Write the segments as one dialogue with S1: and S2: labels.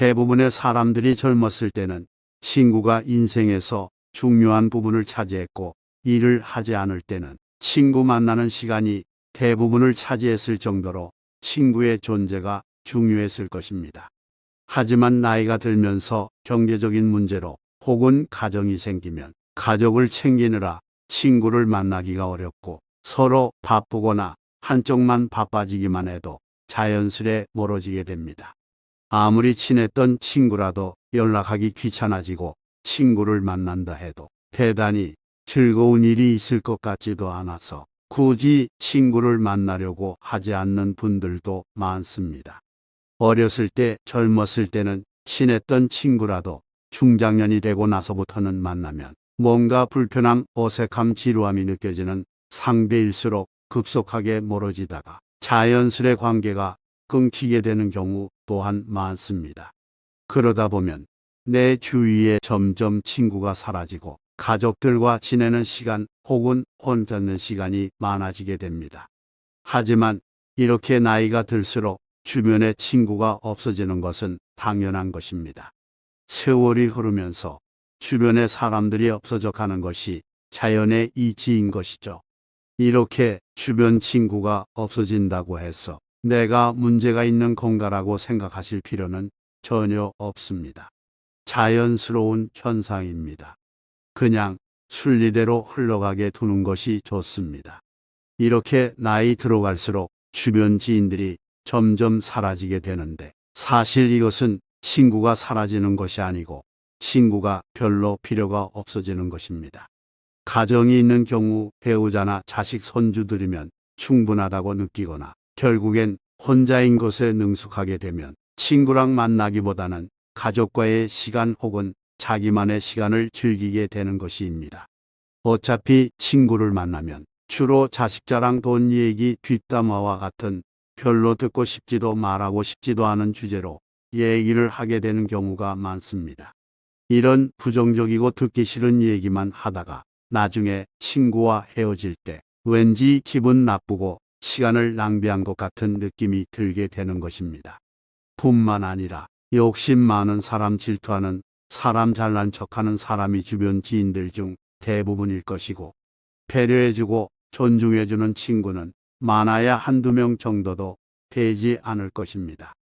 S1: 대부분의 사람들이 젊었을 때는 친구가 인생에서 중요한 부분을 차지했고, 일을 하지 않을 때는 친구 만나는 시간이 대부분을 차지했을 정도로 친구의 존재가 중요했을 것입니다. 하지만 나이가 들면서 경제적인 문제로 혹은 가정이 생기면 가족을 챙기느라 친구를 만나기가 어렵고, 서로 바쁘거나 한쪽만 바빠지기만 해도 자연스레 멀어지게 됩니다. 아무리 친했던 친구라도 연락하기 귀찮아지고, 친구를 만난다 해도 대단히 즐거운 일이 있을 것 같지도 않아서 굳이 친구를 만나려고 하지 않는 분들도 많습니다. 어렸을 때, 젊었을 때는 친했던 친구라도 중장년이 되고 나서부터는 만나면 뭔가 불편함, 어색함, 지루함이 느껴지는 상대일수록 급속하게 멀어지다가 자연스레 관계가 끊기게 되는 경우 또한 많습니다. 그러다 보면 내 주위에 점점 친구가 사라지고 가족들과 지내는 시간 혹은 혼자 있는 시간이 많아지게 됩니다. 하지만 이렇게 나이가 들수록 주변에 친구가 없어지는 것은 당연한 것입니다. 세월이 흐르면서 주변에 사람들이 없어져 가는 것이 자연의 이치인 것이죠. 이렇게 주변 친구가 없어진다고 해서 내가 문제가 있는 건가라고 생각하실 필요는 전혀 없습니다. 자연스러운 현상입니다. 그냥 순리대로 흘러가게 두는 것이 좋습니다. 이렇게 나이 들어갈수록 주변 지인들이 점점 사라지게 되는데, 사실 이것은 친구가 사라지는 것이 아니고 친구가 별로 필요가 없어지는 것입니다. 가정이 있는 경우 배우자나 자식, 손주들이면 충분하다고 느끼거나, 결국엔 혼자인 것에 능숙하게 되면 친구랑 만나기보다는 가족과의 시간 혹은 자기만의 시간을 즐기게 되는 것입니다. 어차피 친구를 만나면 주로 자식 자랑, 돈 얘기, 뒷담화와 같은 별로 듣고 싶지도 말하고 싶지도 않은 주제로 얘기를 하게 되는 경우가 많습니다. 이런 부정적이고 듣기 싫은 얘기만 하다가 나중에 친구와 헤어질 때 왠지 기분 나쁘고 시간을 낭비한 것 같은 느낌이 들게 되는 것입니다. 뿐만 아니라 욕심 많은 사람, 질투하는 사람, 잘난 척하는 사람이 주변 지인들 중 대부분일 것이고, 배려해주고 존중해주는 친구는 많아야 한두 명 정도도 되지 않을 것입니다.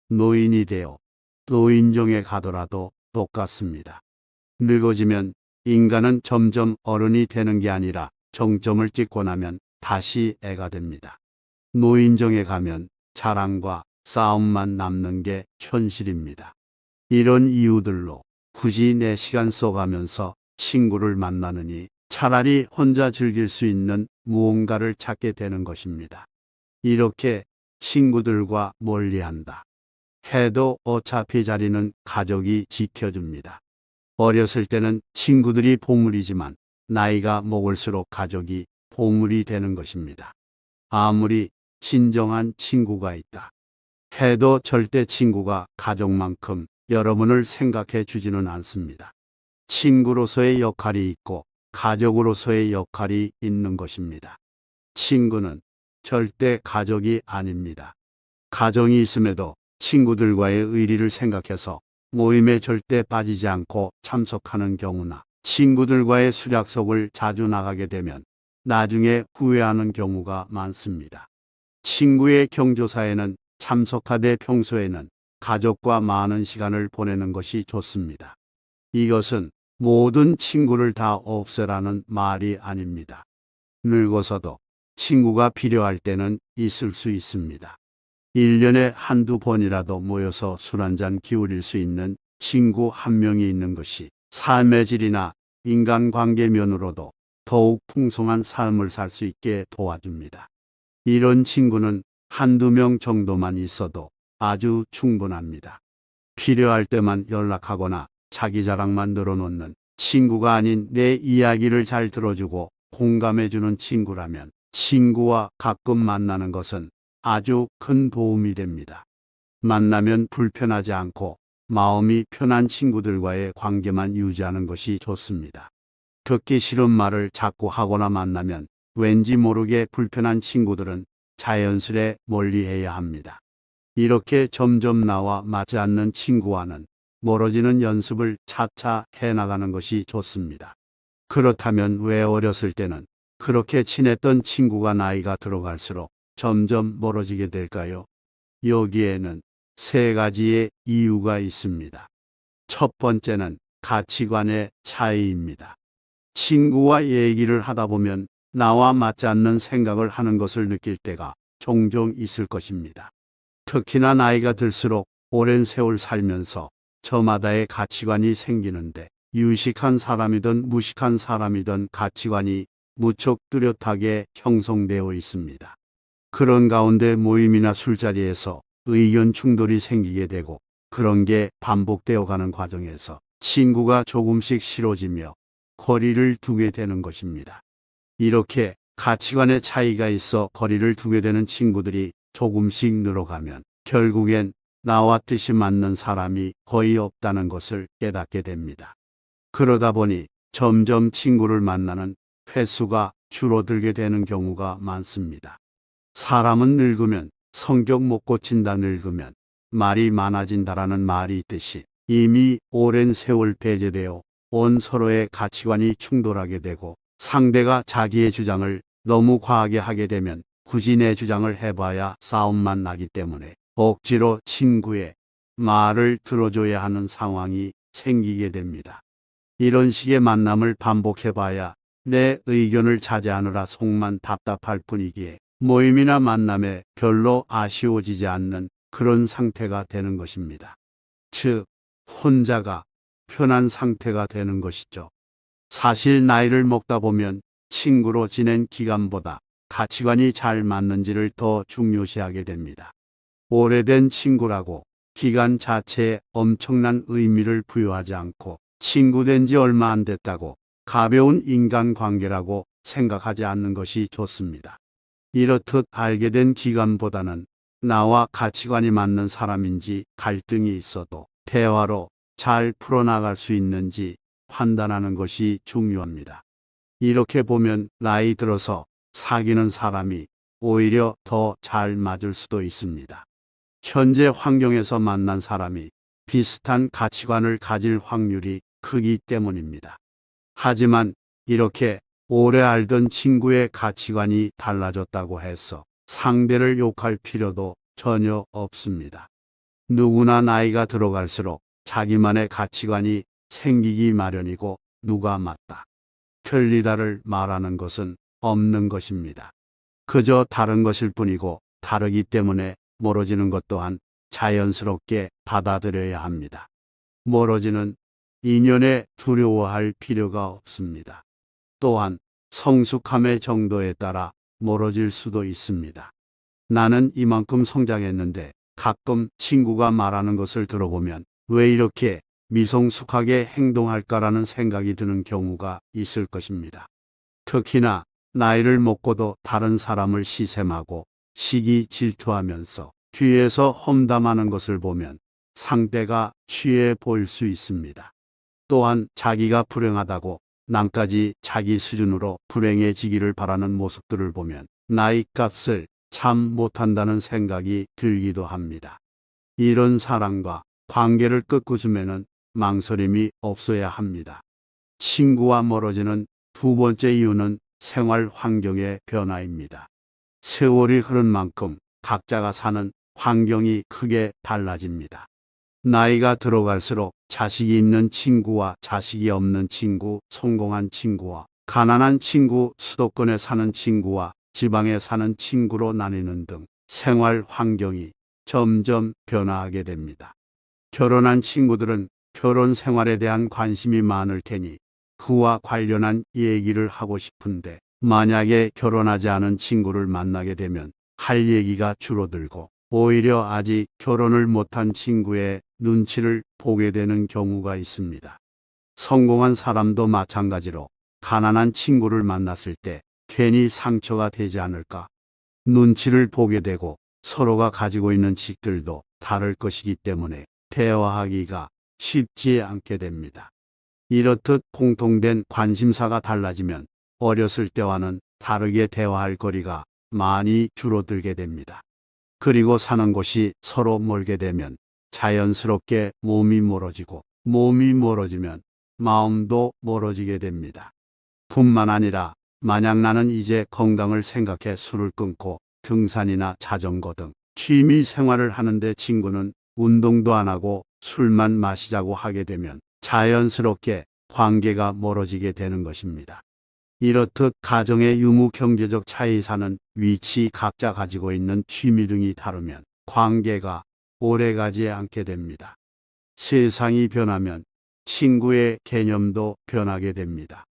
S1: 노인이 되어 노인정에 가더라도 똑같습니다. 늙어지면 인간은 점점 어른이 되는 게 아니라 정점을 찍고 나면 다시 애가 됩니다. 노인정에 가면 자랑과 싸움만 남는 게 현실입니다. 이런 이유들로 굳이 내 시간 써가면서 친구를 만나느니 차라리 혼자 즐길 수 있는 무언가를 찾게 되는 것입니다. 이렇게 친구들과 멀리한다 해도 어차피 자리는 가족이 지켜줍니다. 어렸을 때는 친구들이 보물이지만 나이가 먹을수록 가족이 보물이 되는 것입니다. 아무리 진정한 친구가 있다 해도 절대 친구가 가족만큼 여러분을 생각해 주지는 않습니다. 친구로서의 역할이 있고 가족으로서의 역할이 있는 것입니다. 친구는 절대 가족이 아닙니다. 가정이 있음에도 친구들과의 의리를 생각해서 모임에 절대 빠지지 않고 참석하는 경우나, 친구들과의 술 약속을 자주 나가게 되면 나중에 후회하는 경우가 많습니다. 친구의 경조사에는 참석하되 평소에는 가족과 많은 시간을 보내는 것이 좋습니다. 이것은 모든 친구를 다 없애라는 말이 아닙니다. 늙어서도 친구가 필요할 때는 있을 수 있습니다. 1년에 한두 번이라도 모여서 술 한잔 기울일 수 있는 친구 한 명이 있는 것이 삶의 질이나 인간관계 면으로도 더욱 풍성한 삶을 살 수 있게 도와줍니다. 이런 친구는 한두 명 정도만 있어도 아주 충분합니다. 필요할 때만 연락하거나 자기 자랑만 늘어놓는 친구가 아닌 내 이야기를 잘 들어주고 공감해주는 친구라면 친구와 가끔 만나는 것은 아주 큰 도움이 됩니다. 만나면 불편하지 않고 마음이 편한 친구들과의 관계만 유지하는 것이 좋습니다. 듣기 싫은 말을 자꾸 하거나 만나면 왠지 모르게 불편한 친구들은 자연스레 멀리해야 합니다. 이렇게 점점 나와 맞지 않는 친구와는 멀어지는 연습을 차차 해나가는 것이 좋습니다. 그렇다면 왜 어렸을 때는 그렇게 친했던 친구가 나이가 들어갈수록 점점 멀어지게 될까요? 여기에는 세 가지의 이유가 있습니다. 첫 번째는 가치관의 차이입니다. 친구와 얘기를 하다 보면 나와 맞지 않는 생각을 하는 것을 느낄 때가 종종 있을 것입니다. 특히나 나이가 들수록 오랜 세월 살면서 저마다의 가치관이 생기는데 유식한 사람이든 무식한 사람이든 가치관이 무척 뚜렷하게 형성되어 있습니다. 그런 가운데 모임이나 술자리에서 의견 충돌이 생기게 되고 그런 게 반복되어 가는 과정에서 친구가 조금씩 싫어지며 거리를 두게 되는 것입니다. 이렇게 가치관의 차이가 있어 거리를 두게 되는 친구들이 조금씩 늘어가면 결국엔 나와 뜻이 맞는 사람이 거의 없다는 것을 깨닫게 됩니다. 그러다 보니 점점 친구를 만나는 횟수가 줄어들게 되는 경우가 많습니다. 사람은 늙으면 성격 못 고친다 늙으면 말이 많아진다라는 말이 있듯이 이미 오랜 세월 배제되어 온 서로의 가치관이 충돌하게 되고 상대가 자기의 주장을 너무 과하게 하게 되면 굳이 내 주장을 해봐야 싸움만 나기 때문에 억지로 친구의 말을 들어줘야 하는 상황이 생기게 됩니다. 이런 식의 만남을 반복해봐야 내 의견을 자제하느라 속만 답답할 뿐이기에 모임이나 만남에 별로 아쉬워지지 않는 그런 상태가 되는 것입니다. 즉, 혼자가 편한 상태가 되는 것이죠. 사실 나이를 먹다 보면 친구로 지낸 기간보다 가치관이 잘 맞는지를 더 중요시하게 됩니다. 오래된 친구라고 기간 자체에 엄청난 의미를 부여하지 않고 친구 된 지 얼마 안 됐다고 가벼운 인간관계라고 생각하지 않는 것이 좋습니다. 이렇듯 알게 된 기간보다는 나와 가치관이 맞는 사람인지 갈등이 있어도 대화로 잘 풀어나갈 수 있는지 판단하는 것이 중요합니다. 이렇게 보면 나이 들어서 사귀는 사람이 오히려 더 잘 맞을 수도 있습니다. 현재 환경에서 만난 사람이 비슷한 가치관을 가질 확률이 크기 때문입니다. 하지만 이렇게 오래 알던 친구의 가치관이 달라졌다고 해서 상대를 욕할 필요도 전혀 없습니다. 누구나 나이가 들어갈수록 자기만의 가치관이 생기기 마련이고 누가 맞다, 틀리다를 말하는 것은 없는 것입니다. 그저 다른 것일 뿐이고 다르기 때문에 멀어지는 것 또한 자연스럽게 받아들여야 합니다. 멀어지는 인연에 두려워할 필요가 없습니다. 또한 성숙함의 정도에 따라 멀어질 수도 있습니다. 나는 이만큼 성장했는데 가끔 친구가 말하는 것을 들어보면 왜 이렇게 미성숙하게 행동할까라는 생각이 드는 경우가 있을 것입니다. 특히나 나이를 먹고도 다른 사람을 시샘하고 시기 질투하면서 뒤에서 험담하는 것을 보면 상대가 취해 보일 수 있습니다. 또한 자기가 불행하다고 남까지 자기 수준으로 불행해지기를 바라는 모습들을 보면 나이 값을 참 못한다는 생각이 들기도 합니다. 이런 사람과 관계를 끊고즘에는 망설임이 없어야 합니다. 친구와 멀어지는 두 번째 이유는 생활 환경의 변화입니다. 세월이 흐른 만큼 각자가 사는 환경이 크게 달라집니다. 나이가 들어갈수록 자식이 있는 친구와 자식이 없는 친구, 성공한 친구와 가난한 친구, 수도권에 사는 친구와 지방에 사는 친구로 나뉘는 등 생활 환경이 점점 변화하게 됩니다. 결혼한 친구들은 결혼 생활에 대한 관심이 많을 테니 그와 관련한 얘기를 하고 싶은데 만약에 결혼하지 않은 친구를 만나게 되면 할 얘기가 줄어들고 오히려 아직 결혼을 못한 친구의 눈치를 보게 되는 경우가 있습니다. 성공한 사람도 마찬가지로 가난한 친구를 만났을 때 괜히 상처가 되지 않을까 눈치를 보게 되고 서로가 가지고 있는 직들도 다를 것이기 때문에 대화하기가 쉽지 않게 됩니다. 이렇듯 공통된 관심사가 달라지면 어렸을 때와는 다르게 대화할 거리가 많이 줄어들게 됩니다. 그리고 사는 곳이 서로 멀게 되면 자연스럽게 몸이 멀어지고 몸이 멀어지면 마음도 멀어지게 됩니다. 뿐만 아니라 만약 나는 이제 건강을 생각해 술을 끊고 등산이나 자전거 등 취미 생활을 하는데 친구는 운동도 안 하고 술만 마시자고 하게 되면 자연스럽게 관계가 멀어지게 되는 것입니다. 이렇듯 가정의 유무 경제적 차이 사는 위치 각자 가지고 있는 취미 등이 다르면 관계가 오래가지 않게 됩니다. 세상이 변하면 친구의 개념도 변하게 됩니다.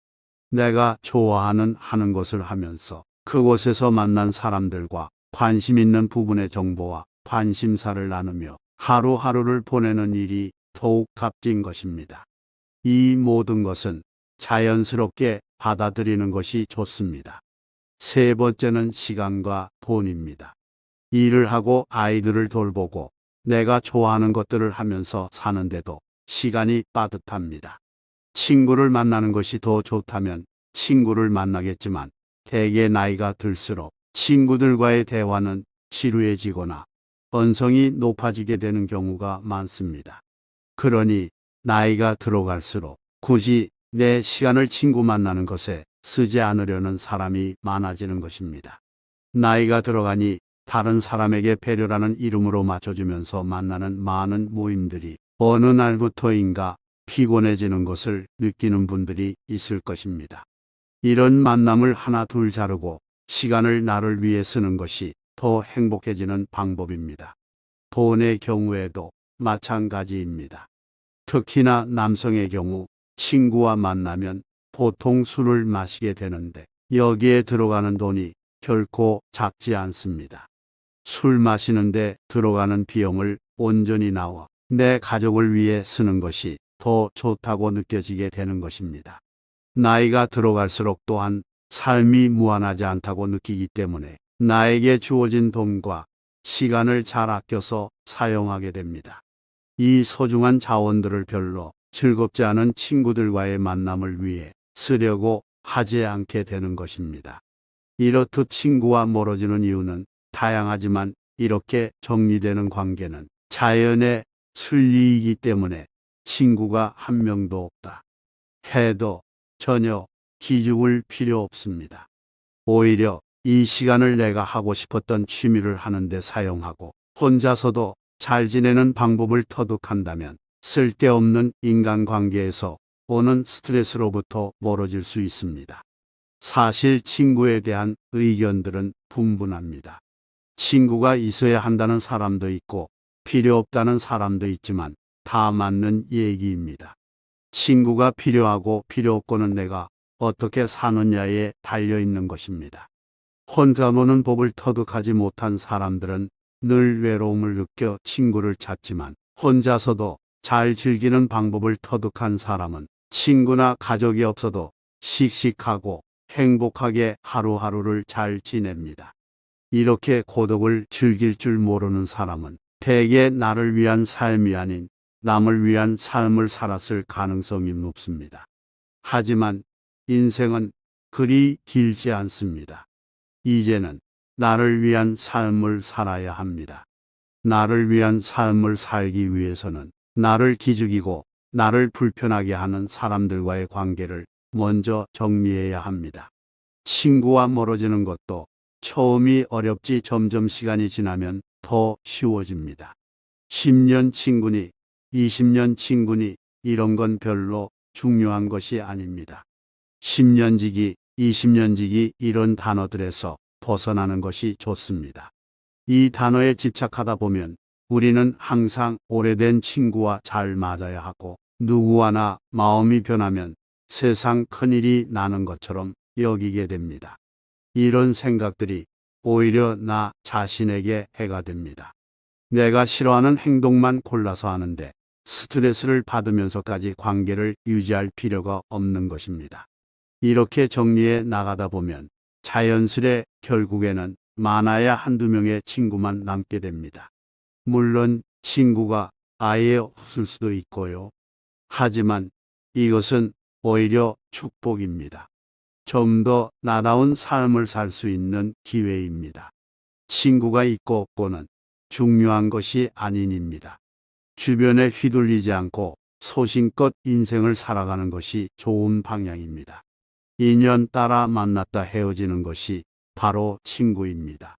S1: 내가 좋아하는 하는 것을 하면서 그곳에서 만난 사람들과 관심 있는 부분의 정보와 관심사를 나누며 하루하루를 보내는 일이 더욱 값진 것입니다. 이 모든 것은 자연스럽게 받아들이는 것이 좋습니다. 세 번째는 시간과 돈입니다. 일을 하고 아이들을 돌보고 내가 좋아하는 것들을 하면서 사는데도 시간이 빠듯합니다. 친구를 만나는 것이 더 좋다면 친구를 만나겠지만 대개 나이가 들수록 친구들과의 대화는 지루해지거나 언성이 높아지게 되는 경우가 많습니다. 그러니 나이가 들어갈수록 굳이 내 시간을 친구 만나는 것에 쓰지 않으려는 사람이 많아지는 것입니다. 나이가 들어가니 다른 사람에게 배려라는 이름으로 맞춰주면서 만나는 많은 모임들이 어느 날부터인가 피곤해지는 것을 느끼는 분들이 있을 것입니다. 이런 만남을 하나 둘 자르고 시간을 나를 위해 쓰는 것이 더 행복해지는 방법입니다. 돈의 경우에도 마찬가지입니다. 특히나 남성의 경우 친구와 만나면 보통 술을 마시게 되는데 여기에 들어가는 돈이 결코 작지 않습니다. 술 마시는데 들어가는 비용을 온전히 나와 내 가족을 위해 쓰는 것이 더 좋다고 느껴지게 되는 것입니다. 나이가 들어갈수록 또한 삶이 무한하지 않다고 느끼기 때문에 나에게 주어진 돈과 시간을 잘 아껴서 사용하게 됩니다. 이 소중한 자원들을 별로 즐겁지 않은 친구들과의 만남을 위해 쓰려고 하지 않게 되는 것입니다. 이렇듯 친구와 멀어지는 이유는 다양하지만 이렇게 정리되는 관계는 자연의 순리이기 때문에 친구가 한 명도 없다 해도 전혀 기죽을 필요 없습니다. 오히려 이 시간을 내가 하고 싶었던 취미를 하는데 사용하고 혼자서도 잘 지내는 방법을 터득한다면 쓸데없는 인간관계에서 오는 스트레스로부터 멀어질 수 있습니다. 사실 친구에 대한 의견들은 분분합니다. 친구가 있어야 한다는 사람도 있고 필요 없다는 사람도 있지만 다 맞는 얘기입니다. 친구가 필요하고 필요 없고는 내가 어떻게 사느냐에 달려 있는 것입니다. 혼자 노는 법을 터득하지 못한 사람들은 늘 외로움을 느껴 친구를 찾지만 혼자서도 잘 즐기는 방법을 터득한 사람은 친구나 가족이 없어도 씩씩하고 행복하게 하루하루를 잘 지냅니다. 이렇게 고독을 즐길 줄 모르는 사람은 대개 나를 위한 삶이 아닌 남을 위한 삶을 살았을 가능성이 높습니다. 하지만 인생은 그리 길지 않습니다. 이제는 나를 위한 삶을 살아야 합니다. 나를 위한 삶을 살기 위해서는 나를 기죽이고 나를 불편하게 하는 사람들과의 관계를 먼저 정리해야 합니다. 친구와 멀어지는 것도 처음이 어렵지 점점 시간이 지나면 더 쉬워집니다. 10년 친구니 20년 친구니 이런 건 별로 중요한 것이 아닙니다. 10년지기, 20년지기 이런 단어들에서 벗어나는 것이 좋습니다. 이 단어에 집착하다 보면 우리는 항상 오래된 친구와 잘 맞아야 하고 누구와나 마음이 변하면 세상 큰일이 나는 것처럼 여기게 됩니다. 이런 생각들이 오히려 나 자신에게 해가 됩니다. 내가 싫어하는 행동만 골라서 하는데 스트레스를 받으면서까지 관계를 유지할 필요가 없는 것입니다. 이렇게 정리해 나가다 보면 자연스레 결국에는 많아야 한두 명의 친구만 남게 됩니다. 물론 친구가 아예 없을 수도 있고요. 하지만 이것은 오히려 축복입니다. 좀 더 나다운 삶을 살 수 있는 기회입니다. 친구가 있고 없고는 중요한 것이 아닌입니다. 주변에 휘둘리지 않고 소신껏 인생을 살아가는 것이 좋은 방향입니다. 인연 따라 만났다 헤어지는 것이 바로 친구입니다.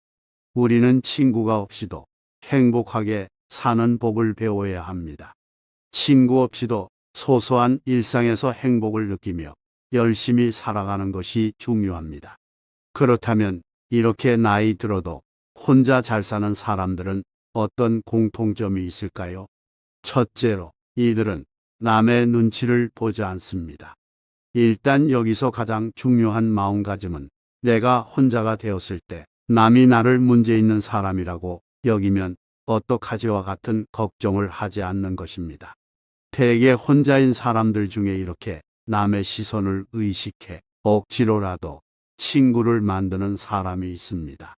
S1: 우리는 친구가 없이도 행복하게 사는 법을 배워야 합니다. 친구 없이도 소소한 일상에서 행복을 느끼며 열심히 살아가는 것이 중요합니다. 그렇다면 이렇게 나이 들어도 혼자 잘 사는 사람들은 어떤 공통점이 있을까요? 첫째로, 이들은 남의 눈치를 보지 않습니다. 일단 여기서 가장 중요한 마음가짐은 내가 혼자가 되었을 때 남이 나를 문제 있는 사람이라고 여기면 어떡하지와 같은 걱정을 하지 않는 것입니다. 대개 혼자인 사람들 중에 이렇게 남의 시선을 의식해 억지로라도 친구를 만드는 사람이 있습니다.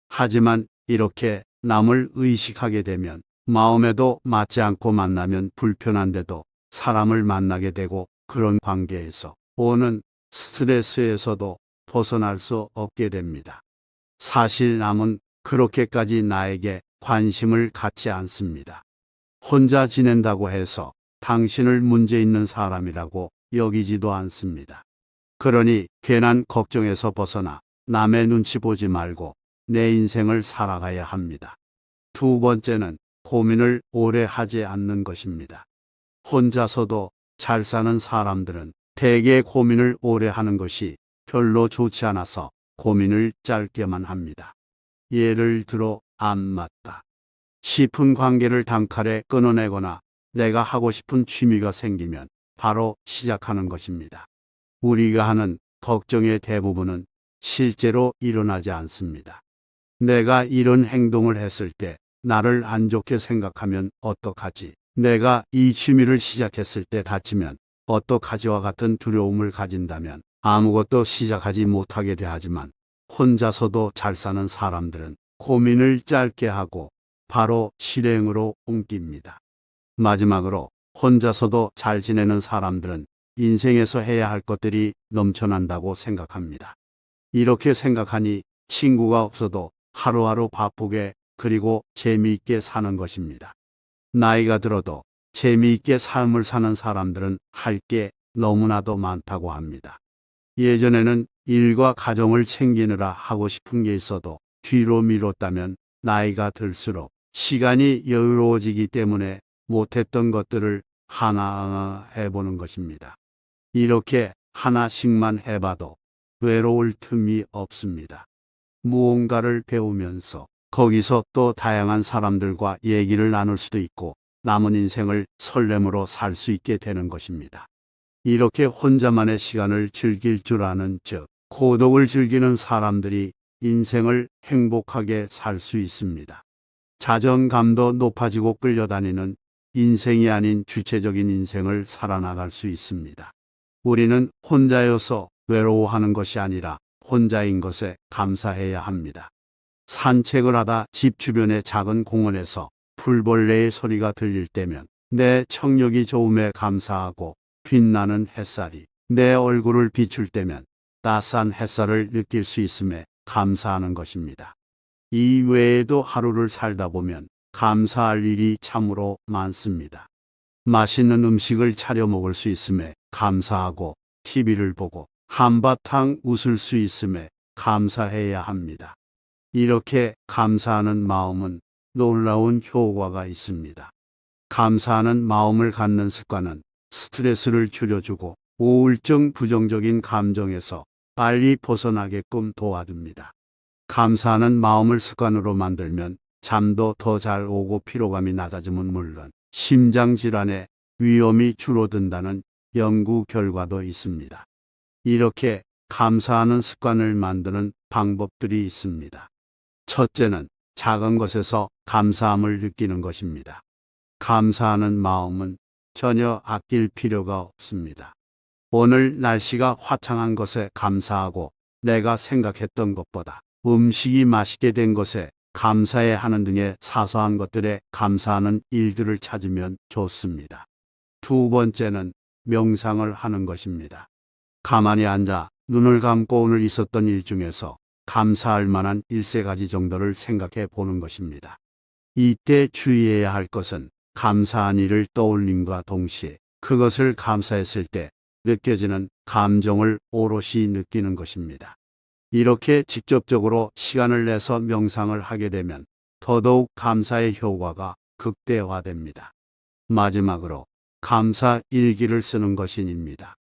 S1: 하지만 이렇게 남을 의식하게 되면 마음에도 맞지 않고 만나면 불편한데도 사람을 만나게 되고 그런 관계에서 오는 스트레스에서도 벗어날 수 없게 됩니다. 사실 남은 그렇게까지 나에게 관심을 갖지 않습니다. 혼자 지낸다고 해서 당신을 문제 있는 사람이라고 여기지도 않습니다. 그러니 괜한 걱정에서 벗어나 남의 눈치 보지 말고 내 인생을 살아가야 합니다. 두 번째는 고민을 오래 하지 않는 것입니다. 혼자서도 잘 사는 사람들은 대개 고민을 오래 하는 것이 별로 좋지 않아서 고민을 짧게만 합니다. 예를 들어 안 맞다 싶은 관계를 단칼에 끊어내거나 내가 하고 싶은 취미가 생기면 바로 시작하는 것입니다. 우리가 하는 걱정의 대부분은 실제로 일어나지 않습니다. 내가 이런 행동을 했을 때 나를 안 좋게 생각하면 어떡하지? 내가 이 취미를 시작했을 때 다치면 어떡하지와 같은 두려움을 가진다면 아무것도 시작하지 못하게 대하지만 혼자서도 잘 사는 사람들은 고민을 짧게 하고 바로 실행으로 옮깁니다. 마지막으로 혼자서도 잘 지내는 사람들은 인생에서 해야 할 것들이 넘쳐난다고 생각합니다. 이렇게 생각하니 친구가 없어도 하루하루 바쁘게 그리고 재미있게 사는 것입니다. 나이가 들어도 재미있게 삶을 사는 사람들은 할 게 너무나도 많다고 합니다. 예전에는 일과 가정을 챙기느라 하고 싶은 게 있어도 뒤로 미뤘다면 나이가 들수록 시간이 여유로워지기 때문에 못했던 것들을 하나하나 해보는 것입니다. 이렇게 하나씩만 해봐도 외로울 틈이 없습니다. 무언가를 배우면서 거기서 또 다양한 사람들과 얘기를 나눌 수도 있고 남은 인생을 설렘으로 살 수 있게 되는 것입니다. 이렇게 혼자만의 시간을 즐길 줄 아는 즉 고독을 즐기는 사람들이 인생을 행복하게 살 수 있습니다. 자존감도 높아지고 끌려다니는 인생이 아닌 주체적인 인생을 살아나갈 수 있습니다. 우리는 혼자여서 외로워하는 것이 아니라 혼자인 것에 감사해야 합니다. 산책을 하다 집 주변의 작은 공원에서 풀벌레의 소리가 들릴 때면 내 청력이 좋음에 감사하고 빛나는 햇살이 내 얼굴을 비출 때면 따스한 햇살을 느낄 수 있음에 감사하는 것입니다. 이 외에도 하루를 살다 보면 감사할 일이 참으로 많습니다. 맛있는 음식을 차려 먹을 수 있음에 감사하고 TV를 보고 한바탕 웃을 수 있음에 감사해야 합니다. 이렇게 감사하는 마음은 놀라운 효과가 있습니다. 감사하는 마음을 갖는 습관은 스트레스를 줄여주고 우울증 부정적인 감정에서 빨리 벗어나게끔 도와줍니다. 감사하는 마음을 습관으로 만들면 잠도 더 잘 오고 피로감이 낮아지면 물론 심장질환의 위험이 줄어든다는 연구 결과도 있습니다. 이렇게 감사하는 습관을 만드는 방법들이 있습니다. 첫째는 작은 것에서 감사함을 느끼는 것입니다. 감사하는 마음은 전혀 아낄 필요가 없습니다. 오늘 날씨가 화창한 것에 감사하고 내가 생각했던 것보다 음식이 맛있게 된 것에 감사해 하는 등의 사소한 것들에 감사하는 일들을 찾으면 좋습니다. 두 번째는 명상을 하는 것입니다. 가만히 앉아 눈을 감고 오늘 있었던 일 중에서 감사할 만한 일세 가지 정도를 생각해 보는 것입니다. 이때 주의해야 할 것은 감사한 일을 떠올림과 동시에 그것을 감사했을 때 느껴지는 감정을 오롯이 느끼는 것입니다. 이렇게 직접적으로 시간을 내서 명상을 하게 되면 더더욱 감사의 효과가 극대화됩니다. 마지막으로 감사 일기를 쓰는 것입니다.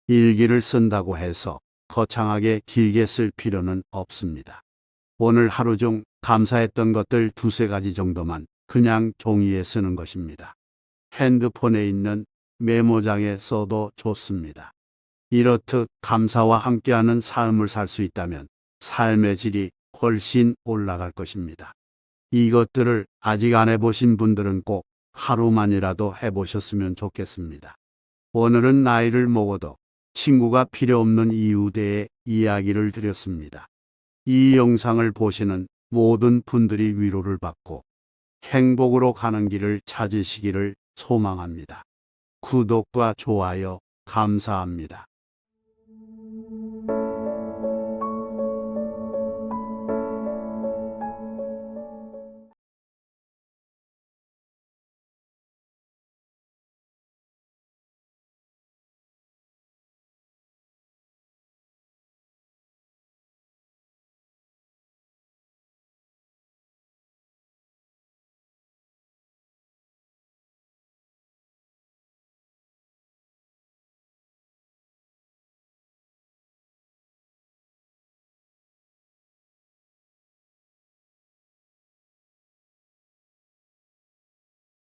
S1: 일기를 쓴다고 해서 거창하게 길게 쓸 필요는 없습니다. 오늘 하루 중 감사했던 것들 두세 가지 정도만 그냥 종이에 쓰는 것입니다. 핸드폰에 있는 메모장에 써도 좋습니다. 이렇듯 감사와 함께하는 삶을 살 수 있다면 삶의 질이 훨씬 올라갈 것입니다. 이것들을 아직 안 해보신 분들은 꼭 하루만이라도 해보셨으면 좋겠습니다. 오늘은 나이를 먹어도 친구가 필요 없는 이유에 대해 이야기를 드렸습니다. 이 영상을 보시는 모든 분들이 위로를 받고 행복으로 가는 길을 찾으시기를 소망합니다. 구독과 좋아요 감사합니다.